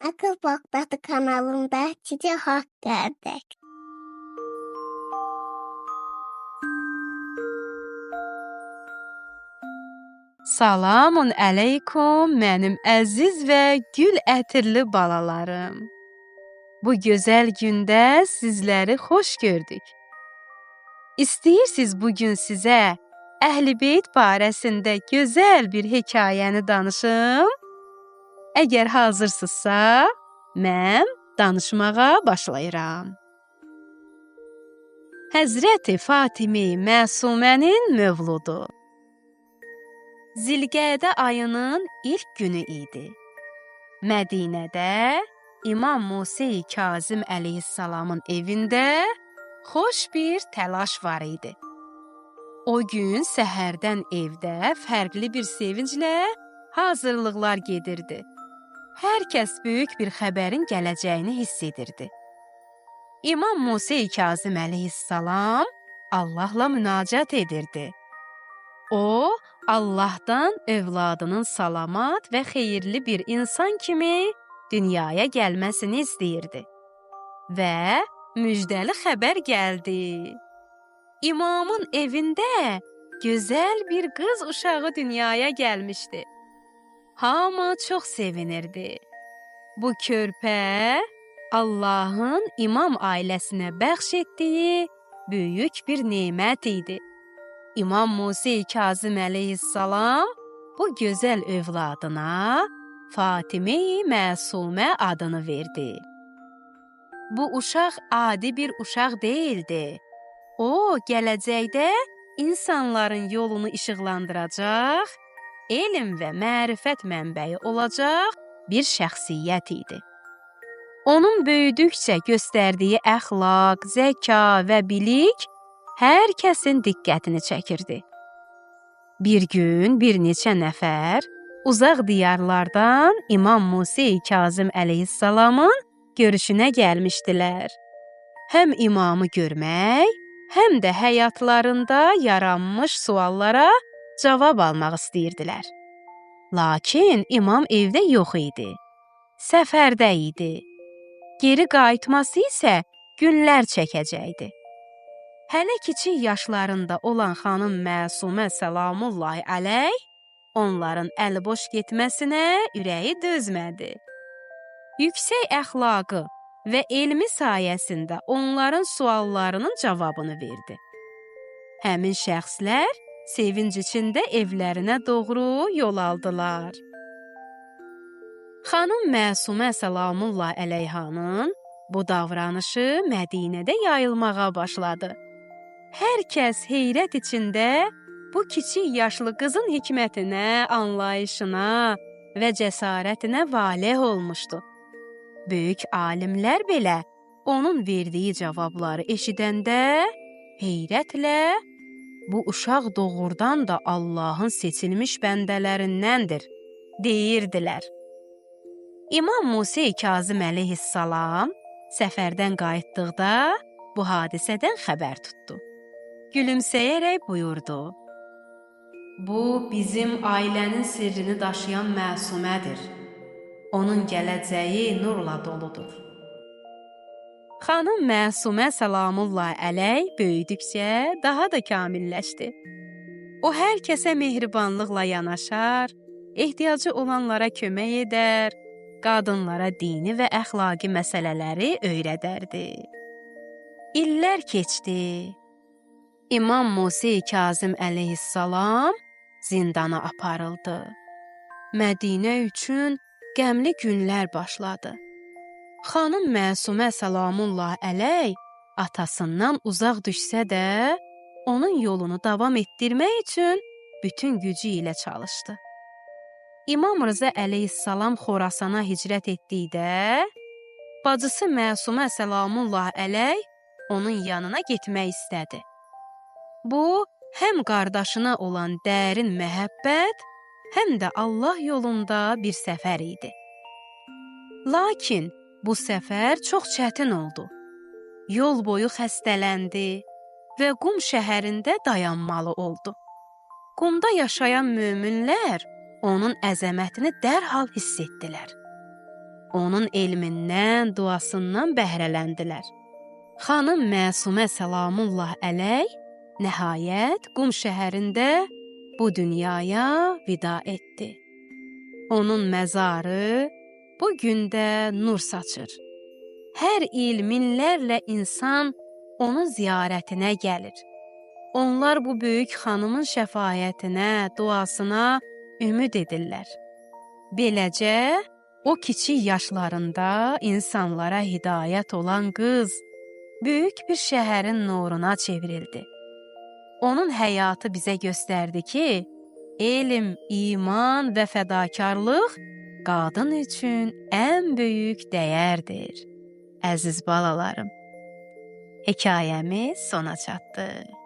Akıl Bakdatı kanalında size hoş geldik. Salamun əleykum, mənim əziz və gül ətirli balalarım. Bu gözəl gündə sizləri xoş gördük. İstəyirsiniz bugün sizə Əhl-i-Beyt barəsində gözəl bir hekayəni danışım? Əgər hazırsınızsa, mən danışmağa başlayıram. Həzrəti Fatime-i Məsumənin mövludu. Zilqədə ayının ilk günü idi. Mədinədə İmam Musa-i Kazım əleyhissalamın evində xoş bir təlaş var idi. O gün səhərdən evdə fərqli bir sevinclə hazırlıqlar gedirdi. Hər kəs böyük bir xəbərin gələcəyini hiss edirdi. İmam Musa-i Kazım əleyhissalam Allahla münacat edirdi. O, Allahdan övladının salamat və xeyirli bir insan kimi dünyaya gəlməsini istəyirdi. Və müjdəli xəbər gəldi. İmamın evində gözəl bir qız uşağı dünyaya gəlmişdi. Hamı çox sevinirdi. Bu körpə Allahın İmam ailəsinə bəxş etdiyi böyük bir nemət idi. İmam Musa-i Kazım əleyhissalam bu gözəl övladına Fatime-i Məsumə adını verdi. Bu uşaq adi bir uşaq deyildi. O, gələcəkdə insanların yolunu işıqlandıracaq, elm və mərifət mənbəyi olacaq bir şəxsiyyət idi. Onun böyüdükcə göstərdiyi əxlaq, zəka və bilik hər kəsin diqqətini çəkirdi. Bir gün bir neçə nəfər uzaq diyarlardan İmam Musa-i Kazım əleyhissalamın görüşünə gəlmişdilər. Həm imamı görmək, həm də həyatlarında yaranmış suallara cavab almaq istəyirdilər. Lakin imam evdə yox idi, səfərdə idi. Geri qayıtması isə günlər çəkəcəkdi. Hələ kiçik yaşlarında olan xanım Məsumə salamullahi əleyh onların əliboş getməsinə ürəyi dözmədi. Yüksək əxlaqı və elmi sayəsində onların suallarının cavabını verdi. Həmin şəxslər sevinc içində evlərinə doğru yol aldılar. Xanım Məsumə salamullahi əleyhanın bu davranışı Mədinədə yayılmağa başladı. Hər kəs heyrət içində bu kiçik yaşlı qızın hikmətinə, anlayışına və cəsarətinə valeh olmuşdu. Böyük alimlər belə onun verdiyi cavabları eşidəndə heyrətlə bu uşaq doğrudan da Allahın seçilmiş bəndələrindəndir, deyirdilər. İmam Musa-i Kazım əleyhissalam səfərdən qayıtdıqda bu hadisədən xəbər tutdu. Gülümsəyərək buyurdu. Bu, bizim ailənin sirrini daşıyan Məsumədir. Onun gələcəyi nurla doludur. Xanım Məsumə salamullahi əleyh böyüdükcə daha da kamilləşdi. O, hər kəsə mehribanlıqla yanaşar, ehtiyacı olanlara kömək edər, qadınlara dini və əxlaqi məsələləri öyrədərdi. İllər keçdi. İmam Musa-i Kazım əleyhissalam zindana aparıldı. Mədinə üçün qəmli günlər başladı. Xanım Məsumə salamullahi əleyh atasından uzaq düşsə də, onun yolunu davam etdirmək üçün bütün gücü ilə çalışdı. İmam Rıza əleyhissalam Xorasana hicrət etdikdə, bacısı Məsumə salamullahi əleyh onun yanına getmək istədi. Bu, həm qardaşına olan dərin məhəbbət, həm də Allah yolunda bir səfər idi. Lakin bu səfər çox çətin oldu. Yol boyu xəstələndi və Qum şəhərində dayanmalı oldu. Qumda yaşayan möminlər onun əzəmətini dərhal hiss etdilər. onun elmindən, duasından bəhrələndilər. Xanım Məsumə səlamullah əleyh nəhayət Qum şəhərində bu dünyaya vida etdi. Onun məzarı bu gün də nur saçır. Hər il minlərlə insan onun ziyarətinə gəlir. Onlar bu böyük xanımın şəfaətinə, duasına ümid edirlər. Beləcə, o kiçik yaşlarında insanlara hidayət olan qız böyük bir şəhərin nuruna çevrildi. Onun həyatı bizə göstərdi ki, elm, iman və fədakarlıq qadın üçün ən böyük dəyərdir. Əziz balalarım, hekayəmiz sona çatdı.